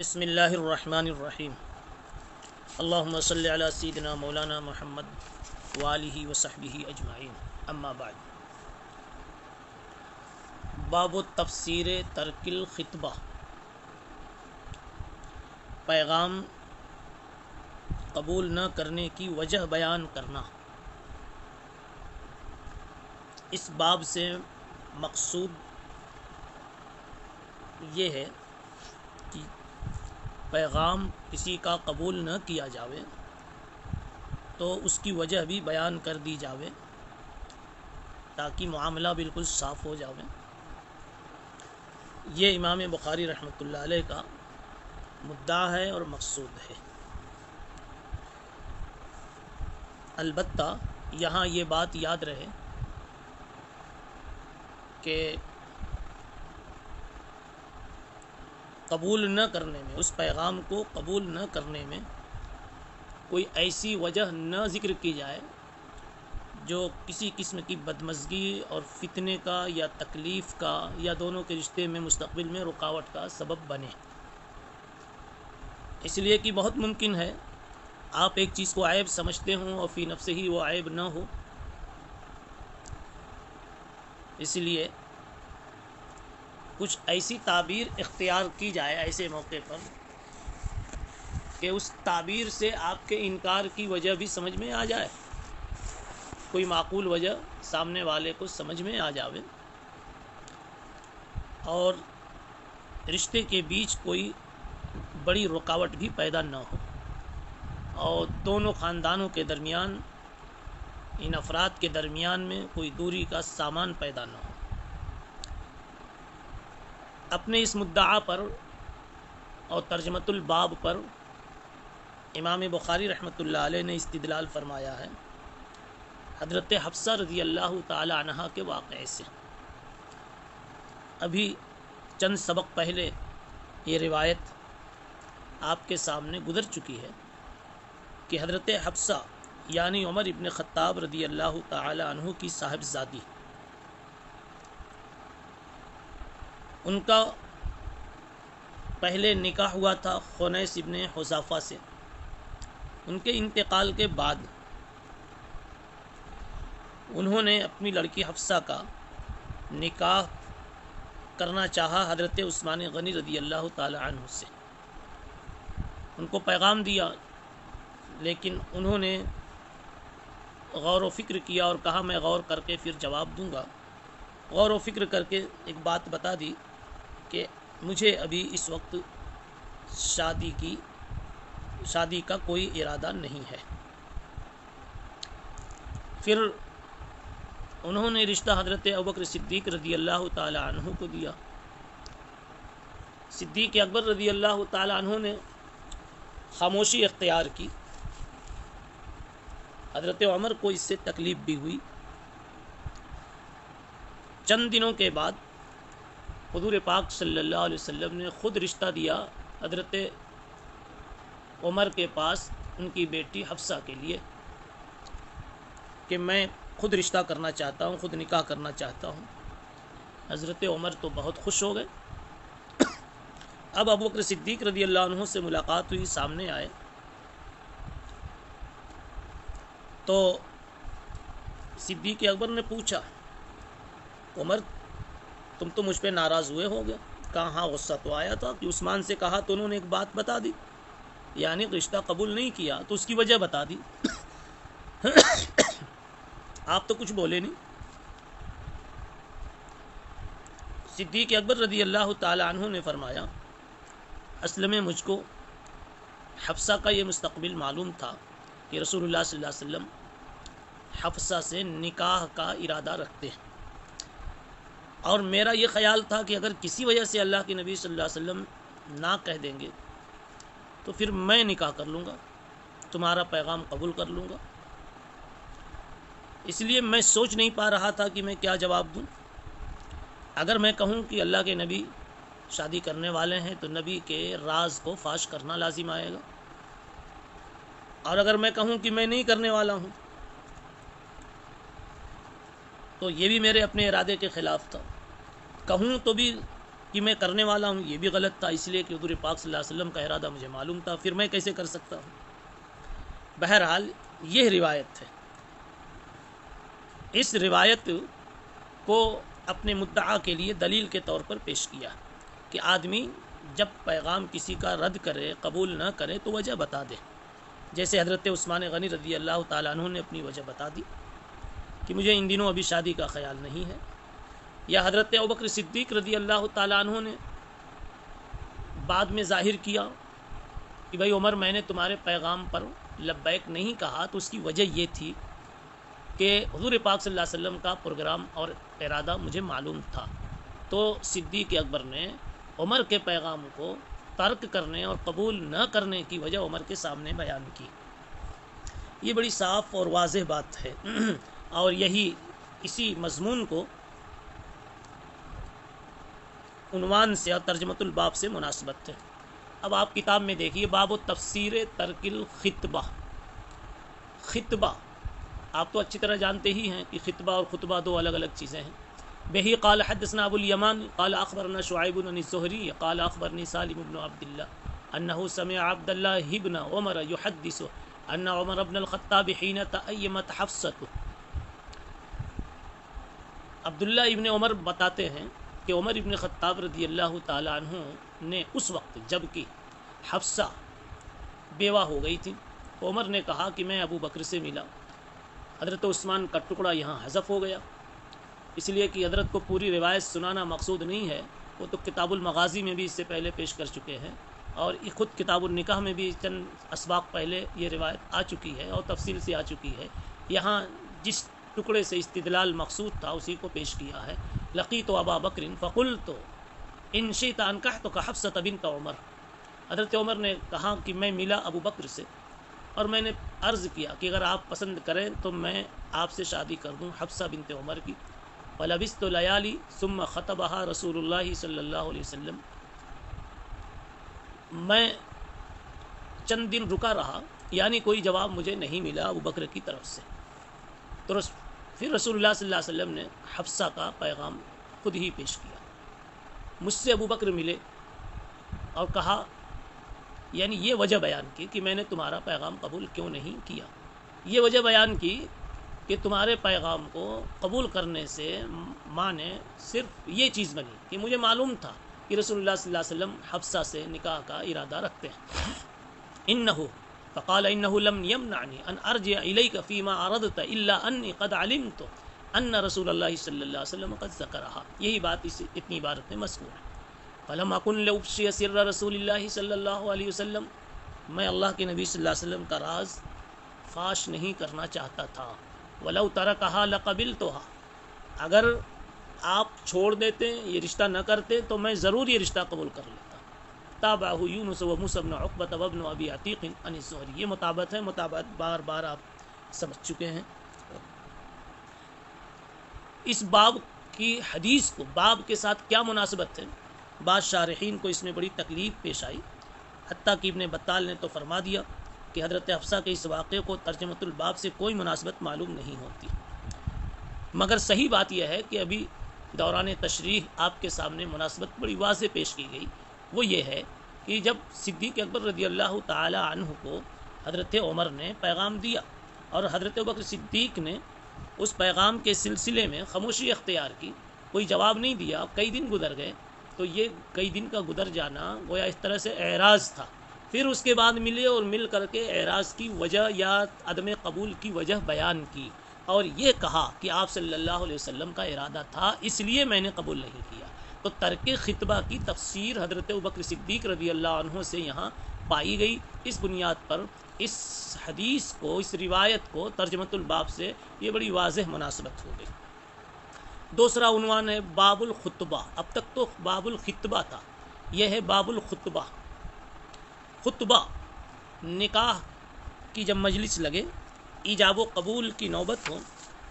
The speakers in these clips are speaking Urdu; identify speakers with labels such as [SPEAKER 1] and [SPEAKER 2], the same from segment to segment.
[SPEAKER 1] بسم اللہ الرحمن الرحیم اللہم صلی علی سیدنا مولانا محمد وآلہ وصحبہ اجمعین اما بعد باب تفسیر ترک الخطبہ پیغام قبول نہ کرنے کی وجہ بیان کرنا۔ اس باب سے مقصود یہ ہے کہ پیغام کسی کا قبول نہ کیا جاوے تو اس کی وجہ بھی بیان کر دی جاوے تاکہ معاملہ بالکل صاف ہو جاوے۔ یہ امام بخاری رحمۃ اللہ علیہ کا مدعا ہے اور مقصود ہے۔ البتہ یہاں یہ بات یاد رہے کہ قبول نہ کرنے میں، اس پیغام کو قبول نہ کرنے میں کوئی ایسی وجہ نہ ذکر کی جائے جو کسی قسم کی بدمزگی اور فتنے کا یا تکلیف کا یا دونوں کے رشتے میں مستقبل میں رکاوٹ کا سبب بنے۔ اس لیے کہ بہت ممکن ہے آپ ایک چیز کو عیب سمجھتے ہوں اور فی نفسہ ہی وہ عیب نہ ہو۔ اس لیے کچھ ایسی تعبیر اختیار کی جائے ایسے موقع پر کہ اس تعبیر سے آپ کے انکار کی وجہ بھی سمجھ میں آ جائے، کوئی معقول وجہ سامنے والے کو سمجھ میں آ جاوے اور رشتے کے بیچ کوئی بڑی رکاوٹ بھی پیدا نہ ہو اور دونوں خاندانوں کے درمیان، ان افراد کے درمیان میں کوئی دوری کا سامان پیدا نہ ہو۔ اپنے اس مدعا پر اور ترجمۃ الباب پر امام بخاری رحمۃ اللہ علیہ نے استدلال فرمایا ہے حضرت حفصہ رضی اللہ تعالی عنہا کے واقعے سے۔ ابھی چند سبق پہلے یہ روایت آپ کے سامنے گزر چکی ہے کہ حضرت حفصہ یعنی عمر ابن خطاب رضی اللہ تعالی عنہ کی صاحبزادی، ان کا پہلے نکاح ہوا تھا خنیس ابن حذافہ سے۔ ان کے انتقال کے بعد انہوں نے اپنی لڑکی حفصہ کا نکاح کرنا چاہا حضرت عثمان غنی رضی اللہ تعالی عنہ سے۔ ان کو پیغام دیا لیکن انہوں نے غور و فکر کیا اور کہا میں غور کر کے پھر جواب دوں گا۔ غور و فکر کر کے ایک بات بتا دی کہ مجھے ابھی اس وقت شادی کا کوئی ارادہ نہیں ہے۔ پھر انہوں نے رشتہ حضرت ابوبکر صدیق رضی اللہ تعالی عنہ کو دیا۔ صدیق اکبر رضی اللہ تعالی عنہ نے خاموشی اختیار کی۔ حضرت عمر کو اس سے تکلیف بھی ہوئی۔ چند دنوں کے بعد حضور پاک صلی اللہ علیہ وسلم نے خود رشتہ دیا حضرت عمر کے پاس ان کی بیٹی حفصہ کے لیے کہ میں خود رشتہ کرنا چاہتا ہوں، خود نکاح کرنا چاہتا ہوں۔ حضرت عمر تو بہت خوش ہو گئے۔ اب ابوبکر صدیق رضی اللہ عنہ سے ملاقات ہوئی، سامنے آئے تو صدیق اکبر نے پوچھا عمر تم تو مجھ پہ ناراض ہوئے ہو گے؟ کہا ہاں غصہ تو آیا تھا کہ عثمان سے کہا تو انہوں نے ایک بات بتا دی، یعنی رشتہ قبول نہیں کیا تو اس کی وجہ بتا دی۔ آپ تو کچھ بولے نہیں۔ صدیق اکبر رضی اللہ تعالی عنہ نے فرمایا اصل میں مجھ کو حفصہ کا یہ مستقبل معلوم تھا کہ رسول اللہ صلی اللہ علیہ وسلم حفصہ سے نکاح کا ارادہ رکھتے ہیں، اور میرا یہ خیال تھا کہ اگر کسی وجہ سے اللہ کے نبی صلی اللہ علیہ وسلم نہ کہہ دیں گے تو پھر میں نکاح کر لوں گا، تمہارا پیغام قبول کر لوں گا۔ اس لیے میں سوچ نہیں پا رہا تھا کہ میں کیا جواب دوں۔ اگر میں کہوں کہ اللہ کے نبی شادی کرنے والے ہیں تو نبی کے راز کو فاش کرنا لازم آئے گا، اور اگر میں کہوں کہ میں نہیں کرنے والا ہوں تو یہ بھی میرے اپنے ارادے کے خلاف تھا۔ کہوں تو بھی کہ میں کرنے والا ہوں یہ بھی غلط تھا، اس لیے کہ حضور پاک صلی اللہ علیہ وسلم کا ارادہ مجھے معلوم تھا، پھر میں کیسے کر سکتا ہوں؟ بہرحال یہ روایت ہے۔ اس روایت کو اپنے مدعا کے لیے دلیل کے طور پر پیش کیا کہ آدمی جب پیغام کسی کا رد کرے، قبول نہ کرے تو وجہ بتا دے، جیسے حضرت عثمان غنی رضی اللہ تعالیٰ عنہ نے اپنی وجہ بتا دی کہ مجھے ان دنوں ابھی شادی کا خیال نہیں ہے، یا حضرت ابوبکر صدیق رضی اللہ تعالیٰ عنہ نے بعد میں ظاہر کیا کہ بھائی عمر میں نے تمہارے پیغام پر لبیک نہیں کہا، تو اس کی وجہ یہ تھی کہ حضور پاک صلی اللہ علیہ وسلم کا پروگرام اور ارادہ مجھے معلوم تھا۔ تو صدیق اکبر نے عمر کے پیغام کو ترک کرنے اور قبول نہ کرنے کی وجہ عمر کے سامنے بیان کی۔ یہ بڑی صاف اور واضح بات ہے، اور یہی اسی مضمون کو عنوان سے اور ترجمۃ الباب سے مناسبت ہے۔ اب آپ کتاب میں دیکھیے، باب و تفسیر ترک الخطبہ۔ خطبہ آپ تو اچھی طرح جانتے ہی ہیں کہ خطبہ اور خطبہ دو الگ الگ چیزیں ہیں۔ بہی قال حدثنا ابو الیمان قال اخبرنا شعیب بن الزہری قال اخبرنی سالم بن عبد اللہ انه سمع عبد الله بن عمر يحدث ان عمر بن الخطاب حين تأيمت حفصة۔ عبداللہ ابن عمر بتاتے ہیں کہ عمر ابن خطاب رضی اللہ تعالی عنہ نے اس وقت جب کہ حفصہ بیوہ ہو گئی تھی، عمر نے کہا کہ میں ابو بکر سے ملا۔ حضرت عثمان کا ٹکڑا یہاں حذف ہو گیا، اس لیے کہ حضرت کو پوری روایت سنانا مقصود نہیں ہے، وہ تو کتاب المغازی میں بھی اس سے پہلے پیش کر چکے ہیں، اور خود کتاب النکاح میں بھی چند اسباق پہلے یہ روایت آ چکی ہے اور تفصیل سے آ چکی ہے۔ یہاں جس ٹکڑے سے استدلال مقصود تھا اسی کو پیش کیا ہے۔ لقیت ابا بکر فقلت ان شئت انکحتک حفصۃ بنت عمر۔ حضرت عمر نے کہا کہ میں ملا ابو بکر سے اور میں نے عرض کیا کہ اگر آپ پسند کریں تو میں آپ سے شادی کر دوں حفصہ بنت عمر کی۔ فلبثت لیالی ثم خطبها رسول اللہ صلی اللہ علیہ وسلم۔ میں چند دن رکا رہا، یعنی کوئی جواب مجھے نہیں ملا ابو بکر کی طرف سے، تو پھر رسول اللہ صلی اللہ علیہ وسلم نے حفصہ کا پیغام خود ہی پیش کیا۔ مجھ سے ابو بکر ملے اور کہا، یعنی یہ وجہ بیان کی کہ میں نے تمہارا پیغام قبول کیوں نہیں کیا۔ یہ وجہ بیان کی کہ تمہارے پیغام کو قبول کرنے سے ماں نے صرف یہ چیز بنی کہ مجھے معلوم تھا کہ رسول اللہ صلی اللہ علیہ وسلم حفصہ سے نکاح کا ارادہ رکھتے ہیں۔ انہو فقال انہو لم یمنعنی ان ارجع الیک فیما اردت الا انی قد علمت ان رسول اللہ صلی اللہ علیہ وسلم قد ذکرہا۔ یہی بات اتنی عبارت میں مذکور ہے۔ فلم اکن لافشی سر رسول اللہ صلی اللہ علیہ وسلم، میں اللہ کے نبی صلی اللہ علیہ وسلم کا راز فاش نہیں کرنا چاہتا تھا۔ ولو ترکہا لقبلتہا، اگر آپ چھوڑ دیتے یہ رشتہ نہ کرتے تو میں ضرور یہ رشتہ قبول کر لیتا۔ تابعہ یونس و موسیٰ بن عقبہ وابن ابی عتیق عن الزہری۔ یہ مطابقت ہے، مطابقت بار بار آپ سمجھ چکے ہیں۔ اس باب کی حدیث کو باب کے ساتھ کیا مناسبت ہے؟ بعض شارحین کو اس میں بڑی تکلیف پیش آئی، حتیٰ کہ ابن بطال نے تو فرما دیا کہ حضرت حفصہ کے اس واقعے کو ترجمۃ الباب سے کوئی مناسبت معلوم نہیں ہوتی، مگر صحیح بات یہ ہے کہ ابھی دوران تشریح آپ کے سامنے مناسبت بڑی واضح پیش کی گئی۔ وہ یہ ہے کہ جب صدیق اکبر رضی اللہ تعالی عنہ کو حضرت عمر نے پیغام دیا اور حضرت ابوبکر صدیق نے اس پیغام کے سلسلے میں خاموشی اختیار کی، کوئی جواب نہیں دیا، کئی دن گزر گئے، تو یہ کئی دن کا گزر جانا گویا اس طرح سے اعراض تھا۔ پھر اس کے بعد ملے اور مل کر کے اعراض کی وجہ یا عدم قبول کی وجہ بیان کی، اور یہ کہا کہ آپ صلی اللہ علیہ وسلم کا ارادہ تھا اس لیے میں نے قبول نہیں کیا۔ تو ترک خطبہ کی تفسیر حضرت ابوبکر صدیق رضی اللہ عنہ سے یہاں پائی گئی۔ اس بنیاد پر اس حدیث کو، اس روایت کو ترجمۃ الباب سے یہ بڑی واضح مناسبت ہو گئی۔ دوسرا عنوان ہے باب الخطبہ۔ اب تک تو باب الخطبہ تھا، یہ ہے باب الخطبہ۔ خطبہ، نکاح کی جب مجلس لگے، ایجاب و قبول کی نوبت ہو،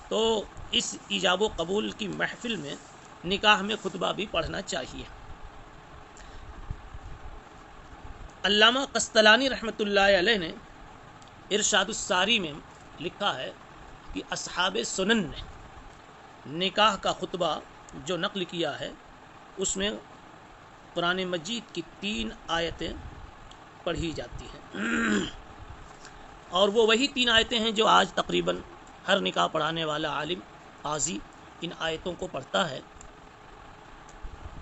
[SPEAKER 1] تو اس ایجاب و قبول کی محفل میں نکاح میں خطبہ بھی پڑھنا چاہیے۔ علامہ قسطلانی رحمۃ اللہ علیہ نے ارشاد الساری میں لکھا ہے کہ اصحاب سنن نے نکاح کا خطبہ جو نقل کیا ہے اس میں قرآن مجید کی 3 آیتیں پڑھی جاتی ہیں، اور وہ وہی 3 آیتیں ہیں جو آج تقریباً ہر نکاح پڑھانے والا عالم قاضی ان آیتوں کو پڑھتا ہے۔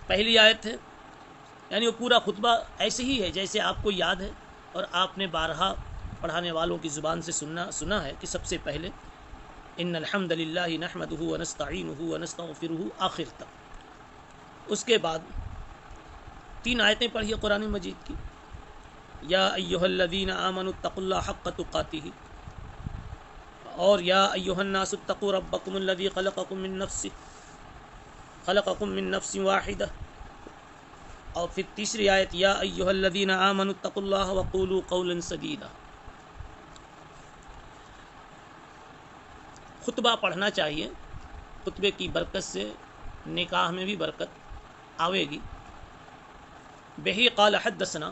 [SPEAKER 1] پہلی آیت ہے، یعنی وہ پورا خطبہ ایسے ہی ہے جیسے آپ کو یاد ہے اور آپ نے بارہا پڑھانے والوں کی زبان سے سنا ہے کہ سب سے پہلے ان الحمد للہ نحمدہ ونستعینہ ونستغفرہ آخر تک۔ اس کے بعد 3 آیتیں پڑھی قرآن مجید کی، یا ایہا الذین آمنوا اتقوا اللہ حق تقاتہ، اور یا ایہا الناس اتقوا ربکم الذی خلقکم من نفس واحدہ، اور پھر تیسری آیت یا ایہا الذین آمنوا اتقوا اللہ وقولوا قولا سدیدا۔ خطبہ پڑھنا چاہیے، خطبے کی برکت سے نکاح میں بھی برکت آوے گی۔ بہی قال حدثنا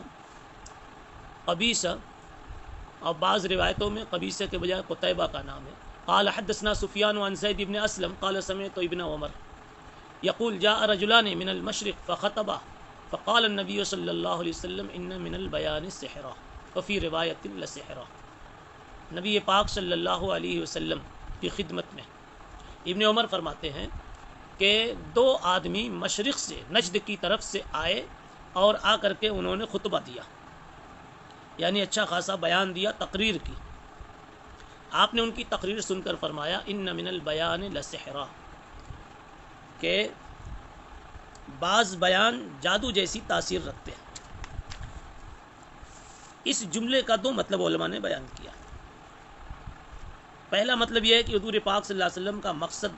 [SPEAKER 1] قبیصہ، اور بعض روایتوں میں قبیصہ کے بجائے قتیبہ کا نام ہے۔ قال حدثنا سفیان عن زید بن اسلم قال سمعت ابن عمر یقول جاء رجلان من المشرق فخطبا فقال النبی صلی اللہ علیہ وسلم ان من البیان سحرا وفی روایت لسحرا۔ نبی پاک صلی اللہ علیہ وسلم کی خدمت میں ابن عمر فرماتے ہیں کہ 2 آدمی مشرق سے نجد کی طرف سے آئے اور آ کر کے انہوں نے خطبہ دیا، یعنی اچھا خاصا بیان دیا، تقریر کی۔ آپ نے ان کی تقریر سن کر فرمایا ان من البیان لسحرا، کہ بعض بیان جادو جیسی تاثیر رکھتے ہیں۔ اس جملے کا 2 مطلب علماء نے بیان کیا۔ پہلا مطلب یہ ہے کہ حضور پاک صلی اللہ علیہ وسلم کا مقصد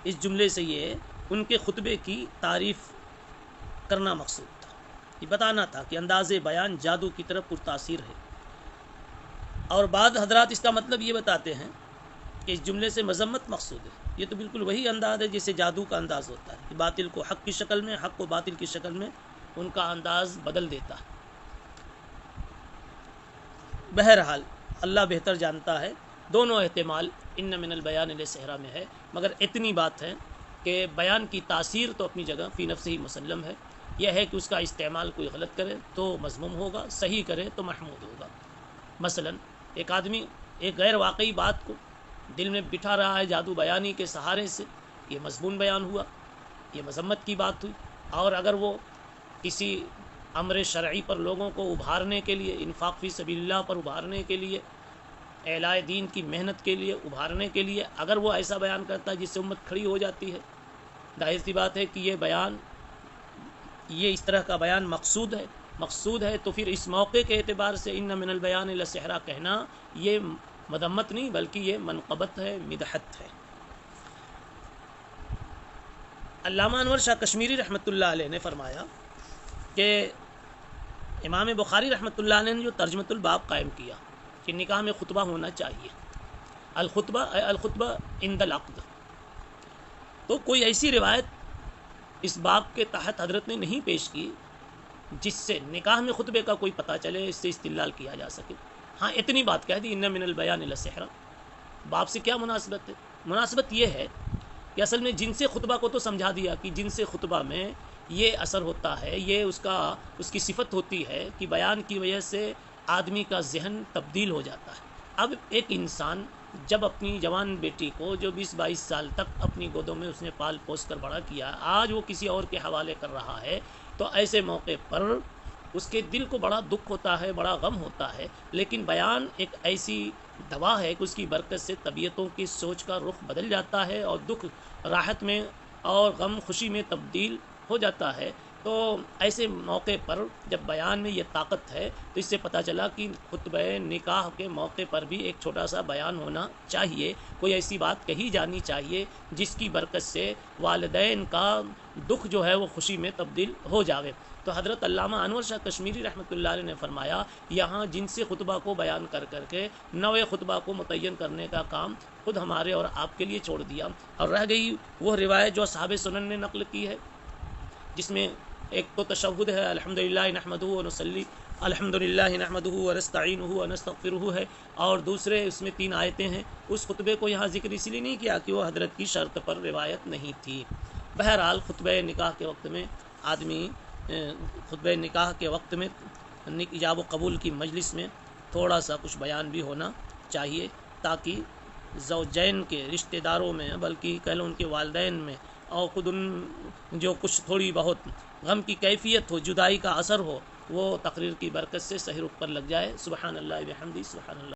[SPEAKER 1] اس جملے سے یہ ہے ان کے خطبے کی تعریف کرنا مقصود تھا، یہ بتانا تھا کہ انداز بیان جادو کی طرف پرتاثیر ہے۔ اور بعض حضرات اس کا مطلب یہ بتاتے ہیں کہ اس جملے سے مذمت مقصود ہے، یہ تو بالکل وہی انداز ہے جیسے جادو کا انداز ہوتا ہے کہ باطل کو حق کی شکل میں، حق کو باطل کی شکل میں ان کا انداز بدل دیتا ہے۔ بہرحال اللہ بہتر جانتا ہے، دونوں احتمال ان من البیان لسحرا میں ہے، مگر اتنی بات ہے کہ بیان کی تاثیر تو اپنی جگہ فی نفسہ ہی مسلم ہے۔ یہ ہے کہ اس کا استعمال کوئی غلط کرے تو مذموم ہوگا، صحیح کرے تو محمود ہوگا۔ مثلا ایک آدمی ایک غیر واقعی بات کو دل میں بٹھا رہا ہے جادو بیانی کے سہارے سے، یہ مضمون بیان ہوا، یہ مذمت کی بات ہوئی۔ اور اگر وہ کسی امر شرعی پر لوگوں کو ابھارنے کے لیے، انفاق فی سبیل اللہ پر ابھارنے کے لیے، اعلاء دین کی محنت کے لیے ابھارنے کے لیے اگر وہ ایسا بیان کرتا ہے جس سے امت کھڑی ہو جاتی ہے، ظاہر سی بات ہے کہ یہ اس طرح کا بیان مقصود ہے تو پھر اس موقع کے اعتبار سے ان من البیان لسحرا کہنا یہ مذمت نہیں بلکہ یہ منقبت ہے، مدحت ہے۔ علامہ انور شاہ کشمیری رحمۃ اللہ علیہ نے فرمایا کہ امام بخاری رحمۃ اللہ علیہ نے جو ترجمۃ الباب قائم کیا کہ نکاح میں خطبہ ہونا چاہیے، الخطبہ عند العقد، تو کوئی ایسی روایت اس باب کے تحت حضرت نے نہیں پیش کی جس سے نکاح میں خطبے کا کوئی پتہ چلے، اس سے استدلال کیا جا سکے۔ ہاں اتنی بات کہہ دی ان من البیان لسحرا، باب سے کیا مناسبت ہے؟ مناسبت یہ ہے کہ اصل میں جن سے خطبہ کو تو سمجھا دیا کہ جن سے خطبہ میں یہ اثر ہوتا ہے، یہ اس کی صفت ہوتی ہے کہ بیان کی وجہ سے آدمی کا ذہن تبدیل ہو جاتا ہے۔ اب ایک انسان جب اپنی جوان بیٹی کو جو 20-22 سال تک اپنی گودوں میں اس نے پال پوس کر بڑا کیا، آج وہ کسی اور کے حوالے کر رہا ہے، تو ایسے موقع پر اس کے دل کو بڑا دکھ ہوتا ہے، بڑا غم ہوتا ہے۔ لیکن بیان ایک ایسی دوا ہے کہ اس کی برکت سے طبیعتوں کی سوچ کا رخ بدل جاتا ہے اور دکھ راحت میں اور غم خوشی میں تبدیل ہو جاتا ہے۔ تو ایسے موقع پر جب بیان میں یہ طاقت ہے تو اس سے پتہ چلا کہ خطبہ نکاح کے موقع پر بھی ایک چھوٹا سا بیان ہونا چاہیے، کوئی ایسی بات کہی جانی چاہیے جس کی برکت سے والدین کا دکھ جو ہے وہ خوشی میں تبدیل ہو جاوے۔ تو حضرت علامہ انور شاہ کشمیری رحمۃ اللہ علیہ نے فرمایا یہاں جن سے خطبہ کو بیان کر کے نوے خطبہ کو متعین کرنے کا کام خود ہمارے اور آپ کے لیے چھوڑ دیا، اور رہ گئی وہ روایت جو اصحاب سنن نے نقل کی ہے، جس میں ایک تو تشہد ہے الحمدللہ نحمدہ ونصلی الحمدللہ نحمدہ ونستعینہ ونستغفرہ ہے، اور دوسرے اس میں 3 آیتیں ہیں۔ اس خطبے کو یہاں ذکر اس لیے نہیں کیا کہ وہ حضرت کی شرط پر روایت نہیں تھی۔ بہرحال خطبہ نکاح کے وقت میں آدمی خطبہ نکاح کے وقت میں ایجاب و قبول کی مجلس میں تھوڑا سا کچھ بیان بھی ہونا چاہیے، تاکہ زوجین کے رشتہ داروں میں، بلکہ کہہ لو ان کے والدین میں، اور خود ان جو کچھ تھوڑی بہت غم کی کیفیت ہو، جدائی کا اثر ہو، وہ تقریر کی برکت سے صحیح رخ پر لگ جائے۔ سبحان اللہ بحمدہ، سبحان اللہ۔